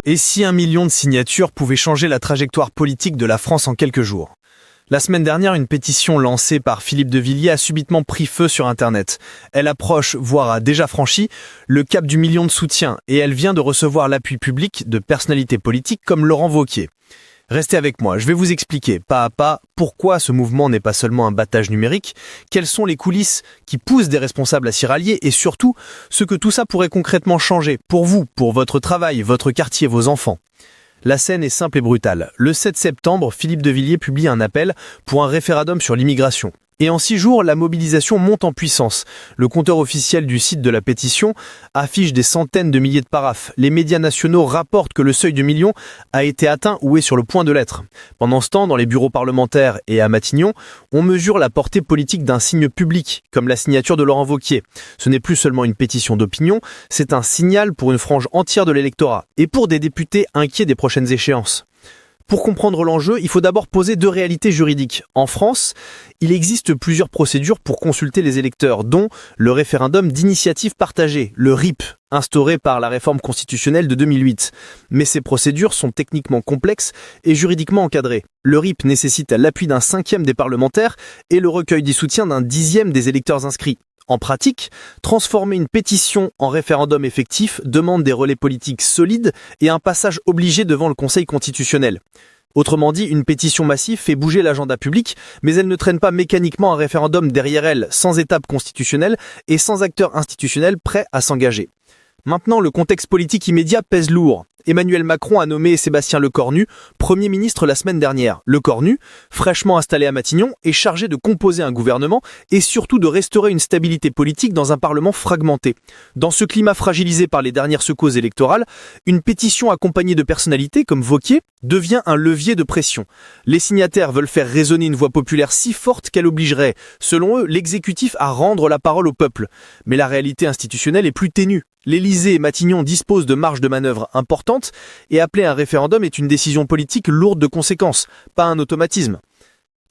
Et si 1 million de signatures pouvait changer la trajectoire politique de la France en quelques jours? La semaine dernière, une pétition lancée par Philippe de Villiers a subitement pris feu sur Internet. Elle approche, voire a déjà franchi, le cap du million de soutiens et elle vient de recevoir l'appui public de personnalités politiques comme Laurent Wauquiez. Restez avec moi, je vais vous expliquer, pas à pas, pourquoi ce mouvement n'est pas seulement un battage numérique, quelles sont les coulisses qui poussent des responsables à s'y rallier et surtout, ce que tout ça pourrait concrètement changer pour vous, pour votre travail, votre quartier, vos enfants. La scène est simple et brutale. Le 7 septembre, Philippe de Villiers publie un appel pour un référendum sur l'immigration. Et en 6 jours, la mobilisation monte en puissance. Le compteur officiel du site de la pétition affiche des centaines de milliers de paraphes. Les médias nationaux rapportent que le seuil de million a été atteint ou est sur le point de l'être. Pendant ce temps, dans les bureaux parlementaires et à Matignon, on mesure la portée politique d'un signe public, comme la signature de Laurent Wauquiez. Ce n'est plus seulement une pétition d'opinion, c'est un signal pour une frange entière de l'électorat et pour des députés inquiets des prochaines échéances. Pour comprendre l'enjeu, il faut d'abord poser 2 réalités juridiques. En France, il existe plusieurs procédures pour consulter les électeurs, dont le référendum d'initiative partagée, le RIP, instauré par la réforme constitutionnelle de 2008. Mais ces procédures sont techniquement complexes et juridiquement encadrées. Le RIP nécessite l'appui d'un 5e des parlementaires et le recueil du soutien d'un 10e des électeurs inscrits. En pratique, transformer une pétition en référendum effectif demande des relais politiques solides et un passage obligé devant le Conseil constitutionnel. Autrement dit, une pétition massive fait bouger l'agenda public, mais elle ne traîne pas mécaniquement un référendum derrière elle, sans étape constitutionnelle et sans acteurs institutionnels prêts à s'engager. Maintenant, le contexte politique immédiat pèse lourd. Emmanuel Macron a nommé Sébastien Lecornu Premier ministre la semaine dernière. Lecornu, fraîchement installé à Matignon, est chargé de composer un gouvernement et surtout de restaurer une stabilité politique dans un parlement fragmenté. Dans ce climat fragilisé par les dernières secousses électorales, une pétition accompagnée de personnalités comme Wauquiez devient un levier de pression. Les signataires veulent faire résonner une voix populaire si forte qu'elle obligerait, selon eux, l'exécutif à rendre la parole au peuple. Mais la réalité institutionnelle est plus ténue. L'Élysée et Matignon disposent de marges de manœuvre importantes et appeler un référendum est une décision politique lourde de conséquences, pas un automatisme.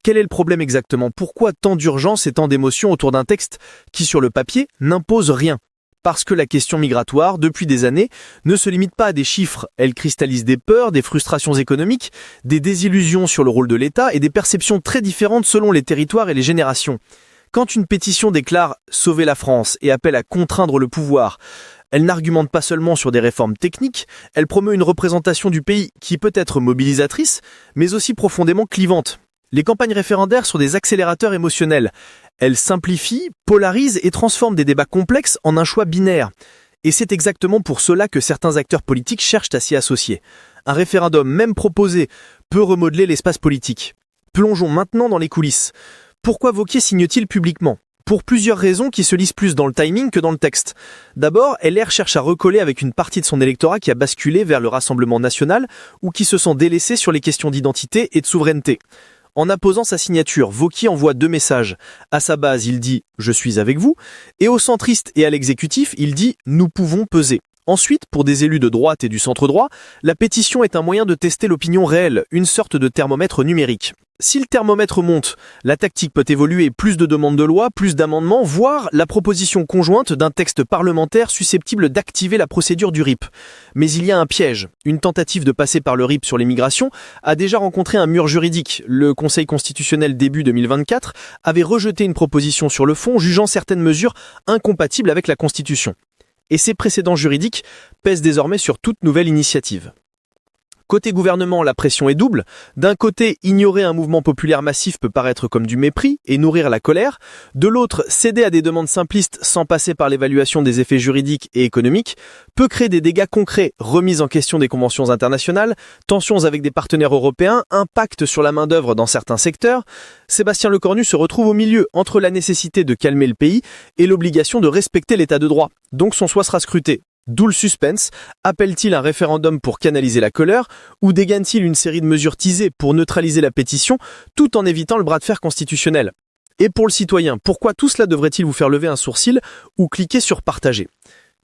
Quel est le problème exactement? Pourquoi tant d'urgence et tant d'émotion autour d'un texte qui, sur le papier, n'impose rien? Parce que la question migratoire, depuis des années, ne se limite pas à des chiffres. Elle cristallise des peurs, des frustrations économiques, des désillusions sur le rôle de l'État et des perceptions très différentes selon les territoires et les générations. Quand une pétition déclare « Sauver la France » et appelle à contraindre le pouvoir, elle n'argumente pas seulement sur des réformes techniques, elle promeut une représentation du pays qui peut être mobilisatrice, mais aussi profondément clivante. Les campagnes référendaires sont des accélérateurs émotionnels. Elles simplifient, polarisent et transforment des débats complexes en un choix binaire. Et c'est exactement pour cela que certains acteurs politiques cherchent à s'y associer. Un référendum, même proposé, peut remodeler l'espace politique. Plongeons maintenant dans les coulisses. Pourquoi Wauquiez signe-t-il publiquement ? Pour plusieurs raisons qui se lisent plus dans le timing que dans le texte. D'abord, LR cherche à recoller avec une partie de son électorat qui a basculé vers le Rassemblement national ou qui se sent délaissé sur les questions d'identité et de souveraineté. En apposant sa signature, Wauquiez envoie 2 messages. À sa base, il dit « Je suis avec vous » et aux centristes et à l'exécutif, il dit « Nous pouvons peser ». Ensuite, pour des élus de droite et du centre-droit, la pétition est un moyen de tester l'opinion réelle, une sorte de thermomètre numérique. Si le thermomètre monte, la tactique peut évoluer, plus de demandes de loi, plus d'amendements, voire la proposition conjointe d'un texte parlementaire susceptible d'activer la procédure du RIP. Mais il y a un piège. Une tentative de passer par le RIP sur l'immigration a déjà rencontré un mur juridique. Le Conseil constitutionnel début 2024 avait rejeté une proposition sur le fond, jugeant certaines mesures incompatibles avec la Constitution. Et ces précédents juridiques pèsent désormais sur toute nouvelle initiative. Côté gouvernement, la pression est double. D'un côté, ignorer un mouvement populaire massif peut paraître comme du mépris et nourrir la colère. De l'autre, céder à des demandes simplistes sans passer par l'évaluation des effets juridiques et économiques peut créer des dégâts concrets, remise en question des conventions internationales, tensions avec des partenaires européens, impact sur la main-d'œuvre dans certains secteurs. Sébastien Lecornu se retrouve au milieu entre la nécessité de calmer le pays et l'obligation de respecter l'état de droit. Donc son choix sera scruté. D'où le suspense, appelle-t-il un référendum pour canaliser la colère ou dégaine-t-il une série de mesures teasées pour neutraliser la pétition tout en évitant le bras de fer constitutionnel? Et pour le citoyen, pourquoi tout cela devrait-il vous faire lever un sourcil ou cliquer sur partager?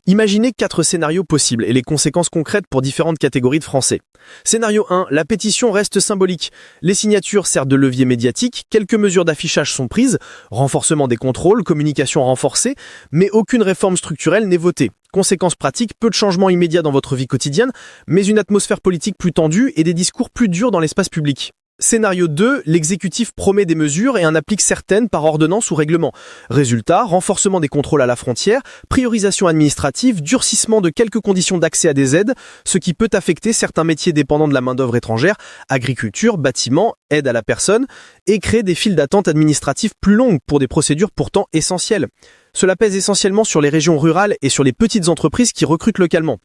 Imaginez 4 scénarios possibles et les conséquences concrètes pour différentes catégories de Français. Scénario 1, la pétition reste symbolique. Les signatures servent de levier médiatique, quelques mesures d'affichage sont prises, renforcement des contrôles, communication renforcée, mais aucune réforme structurelle n'est votée. Conséquence pratique, peu de changements immédiats dans votre vie quotidienne, mais une atmosphère politique plus tendue et des discours plus durs dans l'espace public. Scénario 2, l'exécutif promet des mesures et en applique certaines par ordonnance ou règlement. Résultat, renforcement des contrôles à la frontière, priorisation administrative, durcissement de quelques conditions d'accès à des aides, ce qui peut affecter certains métiers dépendants de la main-d'œuvre étrangère, agriculture, bâtiment, aide à la personne, et créer des files d'attente administratives plus longues pour des procédures pourtant essentielles. Cela pèse essentiellement sur les régions rurales et sur les petites entreprises qui recrutent localement.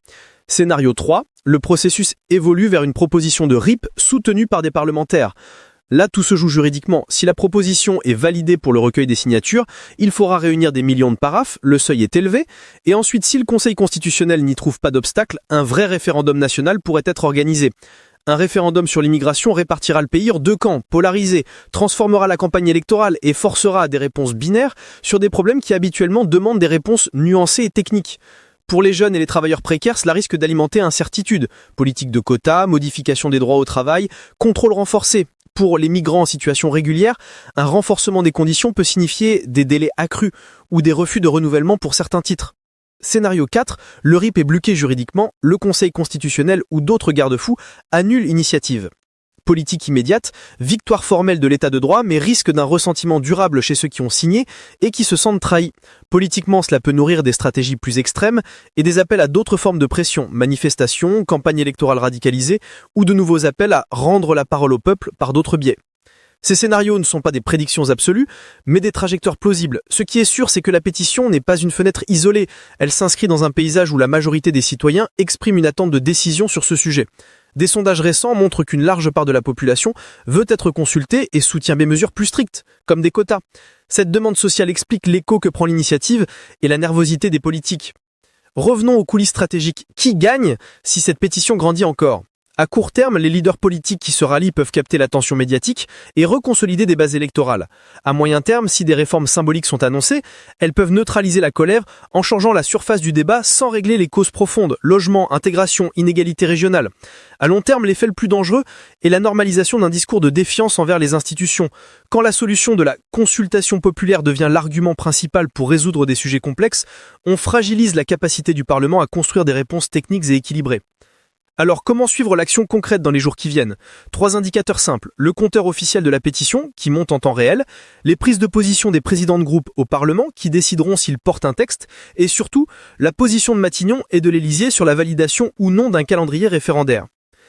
Scénario 3, le processus évolue vers une proposition de RIP soutenue par des parlementaires. Là, tout se joue juridiquement. Si la proposition est validée pour le recueil des signatures, il faudra réunir des millions de paraphes, le seuil est élevé, et ensuite, si le Conseil constitutionnel n'y trouve pas d'obstacle, un vrai référendum national pourrait être organisé. Un référendum sur l'immigration répartira le pays en deux camps, polarisés, transformera la campagne électorale et forcera à des réponses binaires sur des problèmes qui habituellement demandent des réponses nuancées et techniques. Pour les jeunes et les travailleurs précaires, cela risque d'alimenter incertitude. Politique de quotas, modification des droits au travail, contrôle renforcé. Pour les migrants en situation régulière, un renforcement des conditions peut signifier des délais accrus ou des refus de renouvellement pour certains titres. Scénario 4, le RIP est bloqué juridiquement, le Conseil constitutionnel ou d'autres garde-fous annulent l'initiative. Politique immédiate, victoire formelle de l'état de droit, mais risque d'un ressentiment durable chez ceux qui ont signé et qui se sentent trahis. Politiquement, cela peut nourrir des stratégies plus extrêmes et des appels à d'autres formes de pression, manifestations, campagnes électorales radicalisées ou de nouveaux appels à rendre la parole au peuple par d'autres biais. Ces scénarios ne sont pas des prédictions absolues, mais des trajectoires plausibles. Ce qui est sûr, c'est que la pétition n'est pas une fenêtre isolée. Elle s'inscrit dans un paysage où la majorité des citoyens exprime une attente de décision sur ce sujet. Des sondages récents montrent qu'une large part de la population veut être consultée et soutient des mesures plus strictes, comme des quotas. Cette demande sociale explique l'écho que prend l'initiative et la nervosité des politiques. Revenons aux coulisses stratégiques. Qui gagne si cette pétition grandit encore ? À court terme, les leaders politiques qui se rallient peuvent capter l'attention médiatique et reconsolider des bases électorales. À moyen terme, si des réformes symboliques sont annoncées, elles peuvent neutraliser la colère en changeant la surface du débat sans régler les causes profondes, logement, intégration, inégalité régionale. À long terme, l'effet le plus dangereux est la normalisation d'un discours de défiance envers les institutions. Quand la solution de la consultation populaire devient l'argument principal pour résoudre des sujets complexes, on fragilise la capacité du Parlement à construire des réponses techniques et équilibrées. Alors, comment suivre l'action concrète dans les jours qui viennent ? 3 indicateurs simples. Le compteur officiel de la pétition, qui monte en temps réel, les prises de position des présidents de groupe au Parlement, qui décideront s'ils portent un texte, et surtout, la position de Matignon et de l'Élysée sur la validation ou non d'un calendrier référendaire.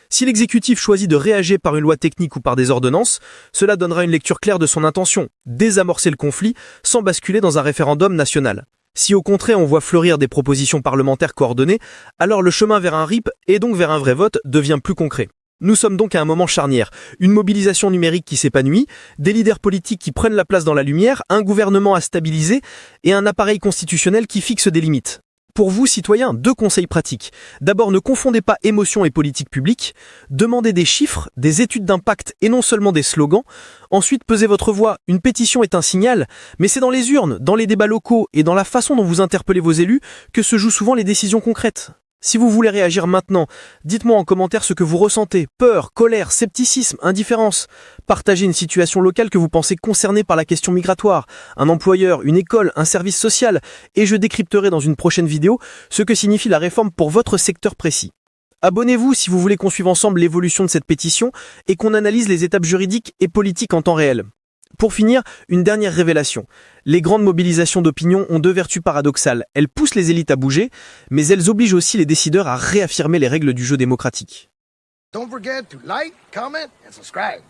Si l'exécutif choisit de réagir par une loi technique ou par des ordonnances, cela donnera une lecture claire de son intention, désamorcer le conflit sans basculer dans un référendum national. Si au contraire on voit fleurir des propositions parlementaires coordonnées, alors le chemin vers un RIP et donc vers un vrai vote devient plus concret. Nous sommes donc à un moment charnière, une mobilisation numérique qui s'épanouit, des leaders politiques qui prennent la place dans la lumière, un gouvernement à stabiliser et un appareil constitutionnel qui fixe des limites. Pour vous, citoyens, 2 conseils pratiques. D'abord, ne confondez pas émotion et politique publique. Demandez des chiffres, des études d'impact et non seulement des slogans. Ensuite, pesez votre voix. Une pétition est un signal, mais c'est dans les urnes, dans les débats locaux et dans la façon dont vous interpellez vos élus que se jouent souvent les décisions concrètes. Si vous voulez réagir maintenant, dites-moi en commentaire ce que vous ressentez. Peur, colère, scepticisme, indifférence. Partagez une situation locale que vous pensez concernée par la question migratoire, un employeur, une école, un service social, et je décrypterai dans une prochaine vidéo ce que signifie la réforme pour votre secteur précis. Abonnez-vous si vous voulez qu'on suive ensemble l'évolution de cette pétition et qu'on analyse les étapes juridiques et politiques en temps réel. Pour finir, une dernière révélation. Les grandes mobilisations d'opinion ont 2 vertus paradoxales. Elles poussent les élites à bouger, mais elles obligent aussi les décideurs à réaffirmer les règles du jeu démocratique. Don't forget to like, comment, and subscribe.